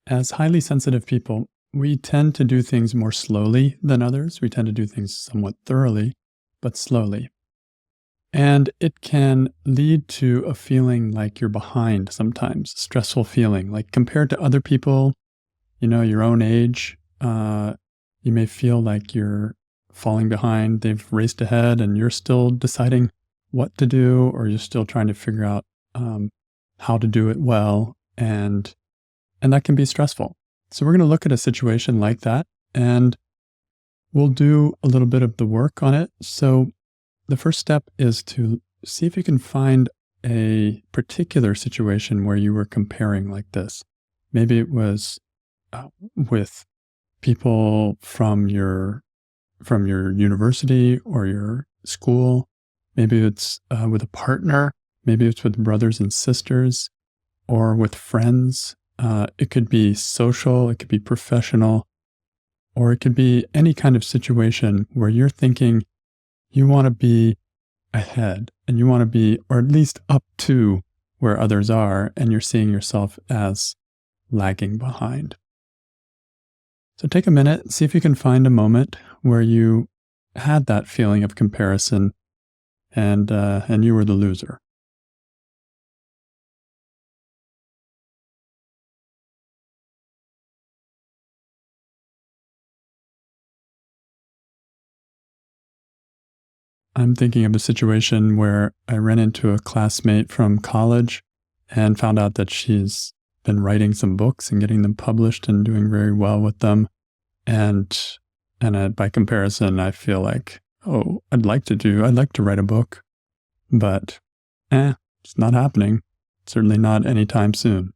As highly sensitive people, we tend to do things more slowly than others. We tend to do things somewhat thoroughly, but slowly. And it can lead to a feeling like you're behind sometimes, stressful feeling. Like compared to other people, your own age, you may feel like you're falling behind. They've raced ahead and you're still deciding what to do, or you're still trying to figure out how to do it well. And that can be stressful. So we're going to look at a situation like that, and we'll do a little bit of the work on it. So the first step is to see if you can find a particular situation where you were comparing like this. Maybe it was with people from your university or your school. Maybe it's with a partner. Maybe it's with brothers and sisters or with friends. It could be social, it could be professional, or it could be any kind of situation where you're thinking you want to be ahead and you want to be, or at least up to where others are, and you're seeing yourself as lagging behind. So take a minute, see if you can find a moment where you had that feeling of comparison and you were the loser. I'm thinking of a situation where I ran into a classmate from college and found out that she's been writing some books and getting them published and doing very well with them. And by comparison, I feel like, oh, I'd like to write a book, but it's not happening. Certainly not anytime soon.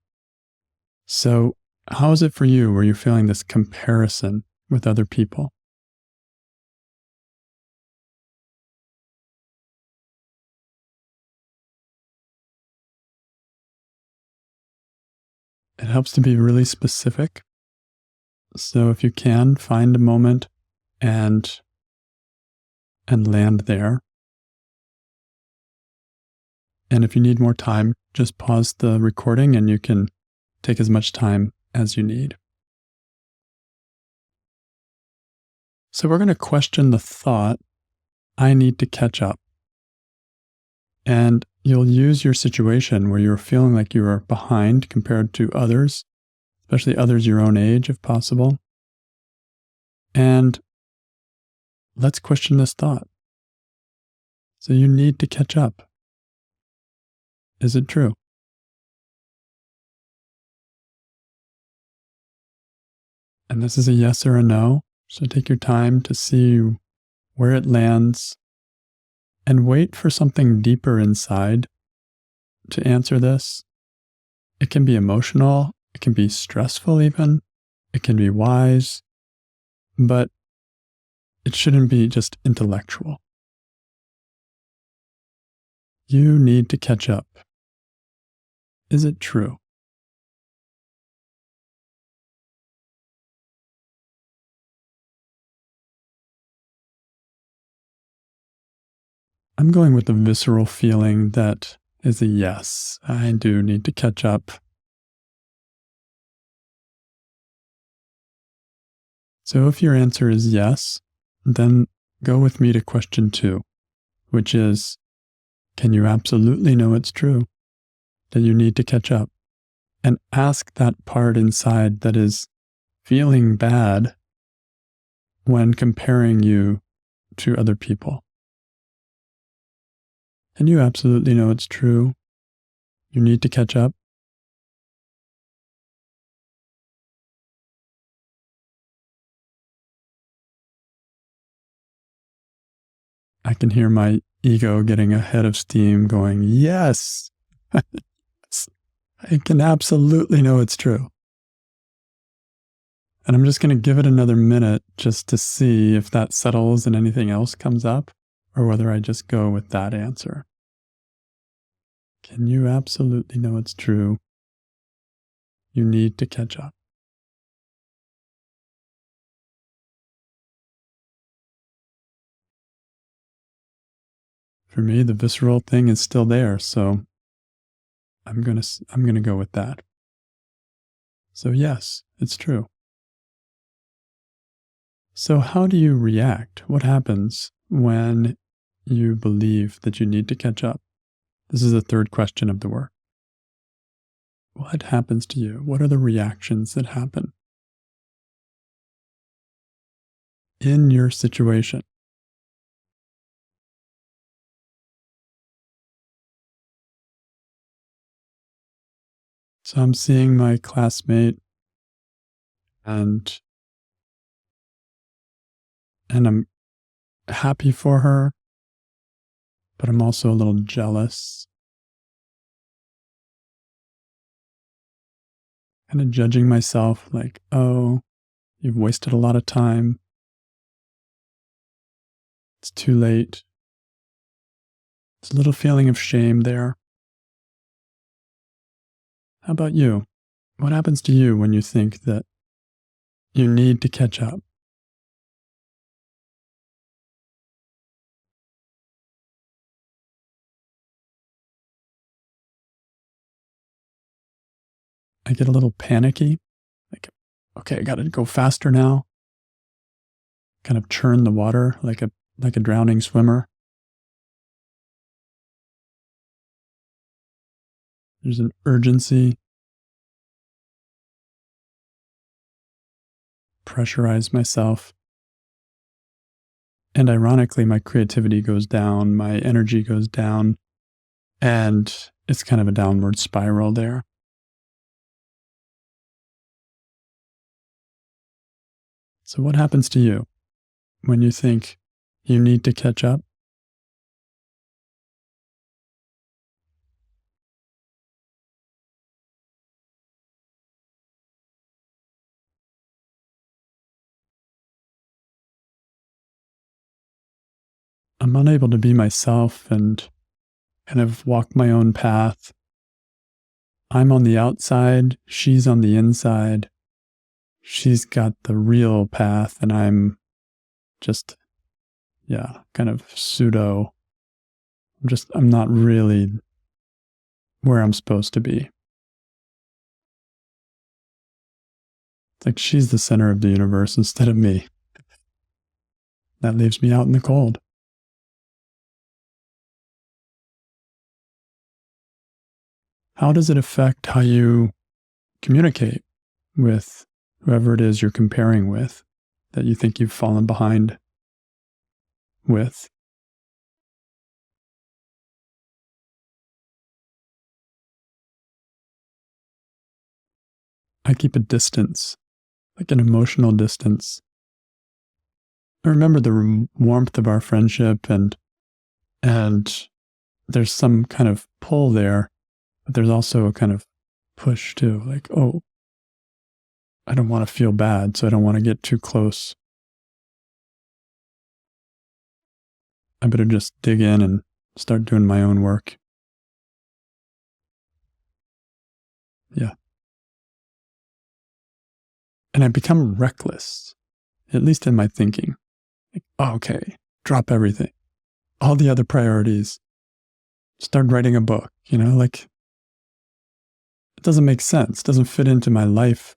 So how is it for you? Were you feeling this comparison with other people? It helps to be really specific. So if you can find a moment and land there. And if you need more time, just pause the recording and you can take as much time as you need. So we're going to question the thought, I need to catch up. And you'll use your situation where you're feeling like you are behind compared to others, especially others your own age if possible. And let's question this thought. So you need to catch up. Is it true? And this is a yes or a no. So take your time to see where it lands and wait for something deeper inside to answer this. It can be emotional, it can be stressful even, it can be wise, but it shouldn't be just intellectual. You need to catch up. Is it true? I'm going with the visceral feeling that is a yes. I do need to catch up. So if your answer is yes, then go with me to question 2, which is, can you absolutely know it's true that you need to catch up? And ask that part inside that is feeling bad when comparing you to other people. And you absolutely know it's true. You need to catch up. I can hear my ego getting a head of steam going, yes, I can absolutely know it's true. And I'm just going to give it another minute just to see if that settles and anything else comes up, or whether I just go with that answer. Can you absolutely know it's true? You need to catch up. For me, the visceral thing is still there, so I'm gonna go with that. So, yes, it's true. So, how do you react? What happens when you believe that you need to catch up? This is the third question of the work. What happens to you? What are the reactions that happen in your situation? So I'm seeing my classmate and I'm happy for her, but I'm also a little jealous, kind of judging myself like, oh, you've wasted a lot of time. It's too late. It's a little feeling of shame there. How about you? What happens to you when you think that you need to catch up? I get a little panicky, like, okay, I got to go faster now. Kind of churn the water like a drowning swimmer. There's an urgency, pressurize myself. And ironically, my creativity goes down, my energy goes down, and it's kind of a downward spiral there. So, what happens to you when you think you need to catch up? I'm unable to be myself and kind of walk my own path. I'm on the outside, she's on the inside. She's got the real path, and I'm just, yeah, kind of pseudo. I'm not really where I'm supposed to be. It's like she's the center of the universe instead of me. That leaves me out in the cold. How does it affect how you communicate with whoever it is you're comparing with that you think you've fallen behind with? I keep a distance, like an emotional distance. I remember the warmth of our friendship and there's some kind of pull there, but there's also a kind of push too, like, oh, I don't want to feel bad, so I don't want to get too close. I better just dig in and start doing my own work. Yeah. And I become reckless, at least in my thinking. Like, oh, okay, drop everything, all the other priorities, start writing a book, like it doesn't make sense, it doesn't fit into my life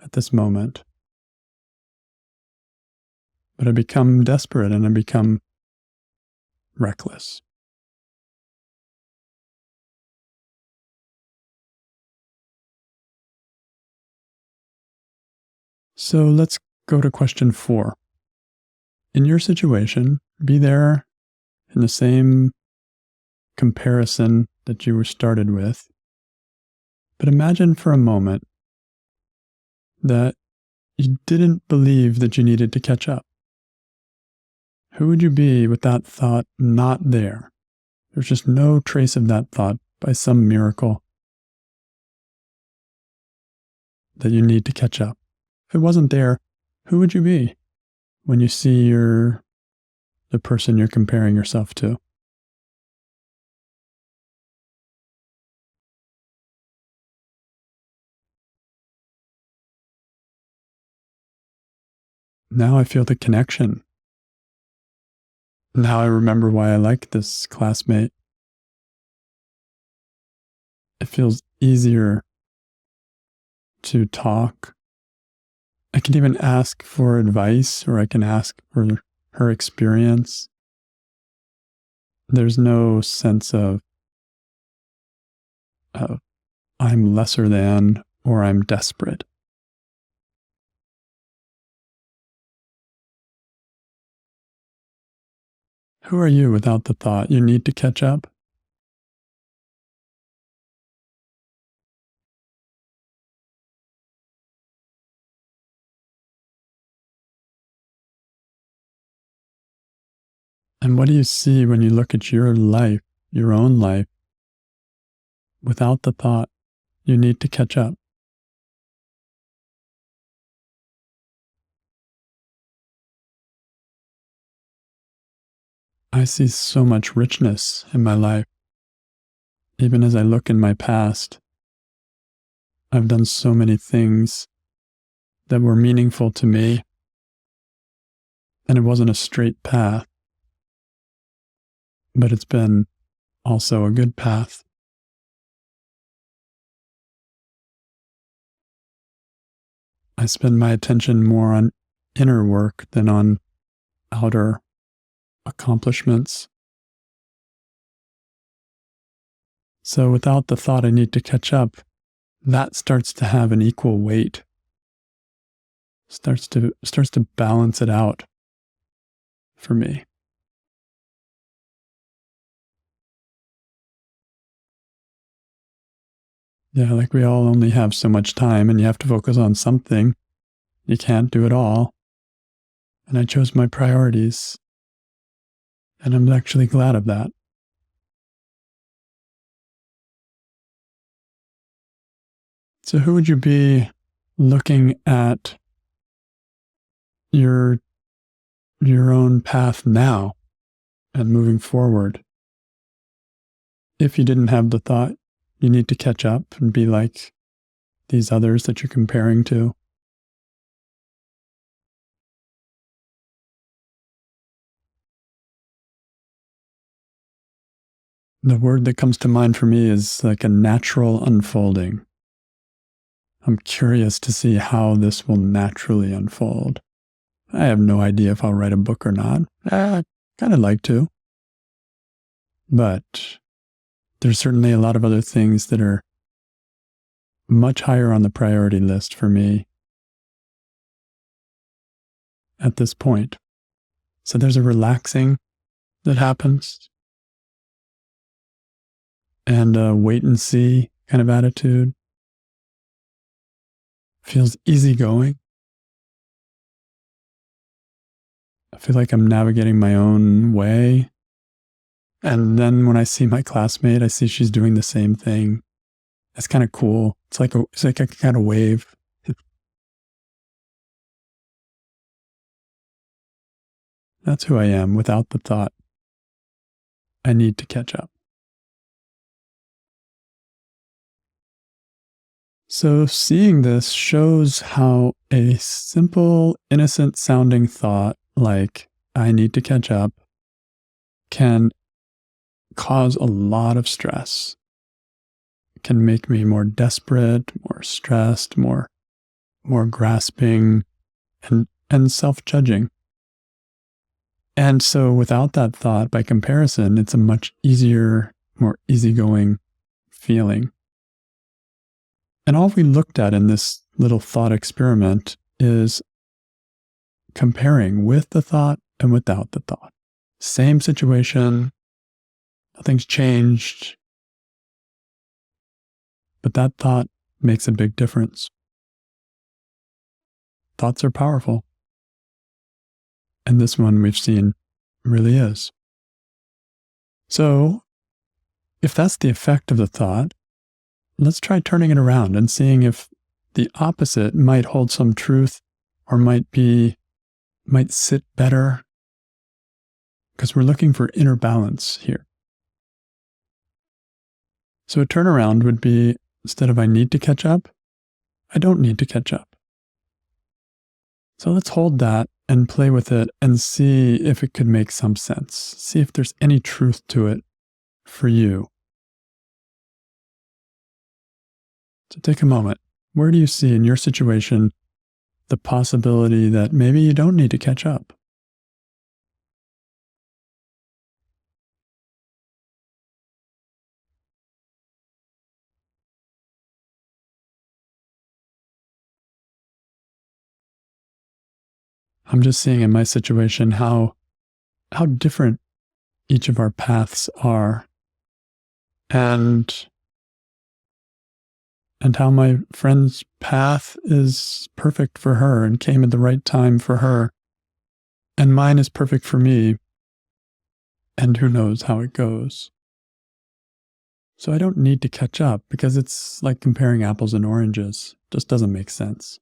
at this moment. But I become desperate and I become reckless. So let's go to question 4. In your situation, be there in the same comparison that you were started with. But imagine for a moment that you didn't believe that you needed to catch up. Who would you be with that thought not there? There's just no trace of that thought by some miracle that you need to catch up. If it wasn't there, who would you be when you see the person you're comparing yourself to? Now I feel the connection. Now I remember why I like this classmate. It feels easier to talk. I can even ask for advice, or I can ask for her experience. There's no sense of I'm lesser than or I'm desperate. Who are you without the thought you need to catch up? And what do you see when you look at your life, your own life, without the thought you need to catch up? I see so much richness in my life. Even as I look in my past, I've done so many things that were meaningful to me, and it wasn't a straight path, but it's been also a good path. I spend my attention more on inner work than on outer accomplishments. So without the thought I need to catch up, that starts to have an equal weight. Starts to balance it out for me. Yeah, like we all only have so much time and you have to focus on something. You can't do it all. And I chose my priorities. And I'm actually glad of that. So who would you be looking at your own path now and moving forward if you didn't have the thought you need to catch up and be like these others that you're comparing to? The word that comes to mind for me is like a natural unfolding. I'm curious to see how this will naturally unfold. I have no idea if I'll write a book or not. I'd kind of like to. But there's certainly a lot of other things that are much higher on the priority list for me at this point. So there's a relaxing that happens and a wait and see kind of attitude. Feels easygoing. I feel like I'm navigating my own way. And then when I see my classmate, I see she's doing the same thing. That's kind of cool. It's like I can kind of wave. That's who I am without the thought I need to catch up. So seeing this shows how a simple, innocent sounding thought like I need to catch up can cause a lot of stress. It can make me more desperate, more stressed, more grasping and self-judging. And so without that thought, by comparison, it's a much easier, more easygoing feeling. And all we looked at in this little thought experiment is comparing with the thought and without the thought. Same situation, nothing's changed, but that thought makes a big difference. Thoughts are powerful. And this one we've seen really is. So, if that's the effect of the thought, let's try turning it around and seeing if the opposite might hold some truth or might sit better, because we're looking for inner balance here. So a turnaround would be, instead of I need to catch up, I don't need to catch up. So let's hold that and play with it and see if it could make some sense. See if there's any truth to it for you. So take a moment Where do you see in your situation the possibility that maybe you don't need to catch up? I'm just seeing in my situation how different each of our paths are, and how my friend's path is perfect for her and came at the right time for her, and mine is perfect for me, and who knows how it goes. So I don't need to catch up because it's like comparing apples and oranges. Just doesn't make sense.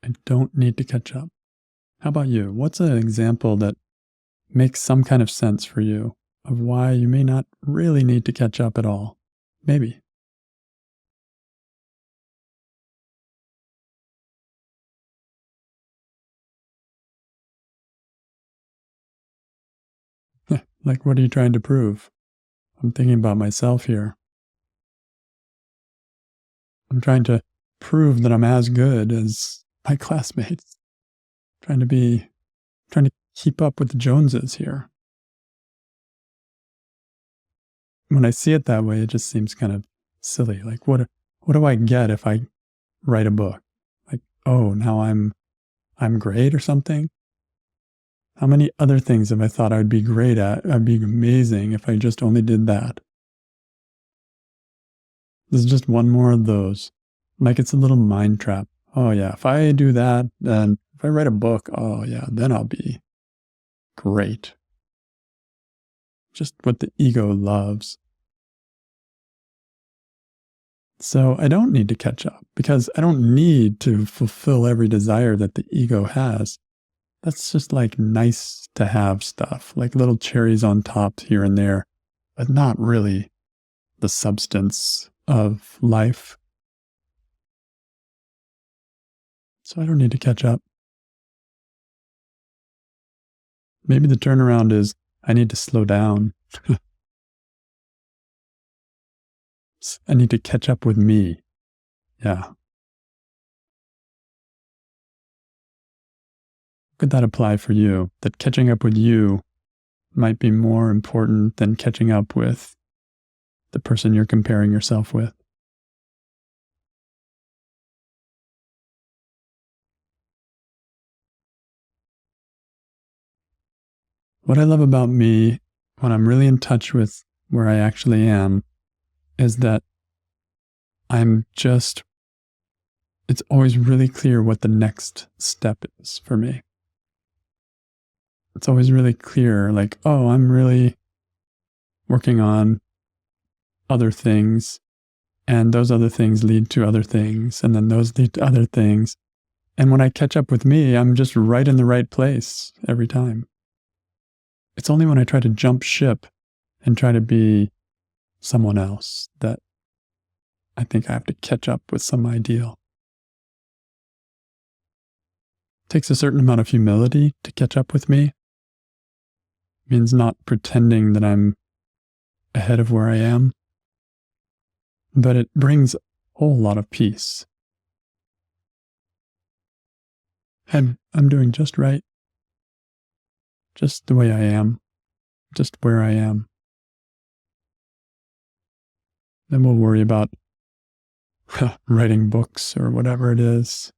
I don't need to catch up. How about you? What's an example that makes some kind of sense for you of why you may not really need to catch up at all? Maybe. Like, what are you trying to prove? I'm thinking about myself here. I'm trying to prove that I'm as good as my classmates. Trying to keep up with the Joneses here. When I see it that way, it just seems kind of silly. Like, what do I get if I write a book? Like, oh, now I'm great or something? How many other things have I thought I'd be great at? I'd be amazing if I just only did that. This is just one more of those. Like, it's a little mind trap. Oh yeah, if I do that, then if I write a book, oh yeah, then I'll be great. Just what the ego loves. So I don't need to catch up because I don't need to fulfill every desire that the ego has. That's just like nice to have stuff, like little cherries on top here and there, but not really the substance of life. So I don't need to catch up. Maybe the turnaround is I need to slow down. I need to catch up with me. Yeah. Could that apply for you? That catching up with you might be more important than catching up with the person you're comparing yourself with. What I love about me when I'm really in touch with where I actually am is that I'm just, it's always really clear what the next step is for me. It's always really clear, like, oh, I'm really working on other things, and those other things lead to other things, and then those lead to other things. And when I catch up with me, I'm just right in the right place every time. It's only when I try to jump ship and try to be someone else that I think I have to catch up with some ideal. It takes a certain amount of humility to catch up with me. It means not pretending that I'm ahead of where I am, but it brings a whole lot of peace. And I'm doing just right, just the way I am, just where I am. Then we'll worry about writing books or whatever it is,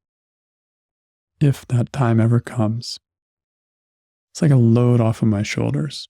if that time ever comes. It's like a load off of my shoulders.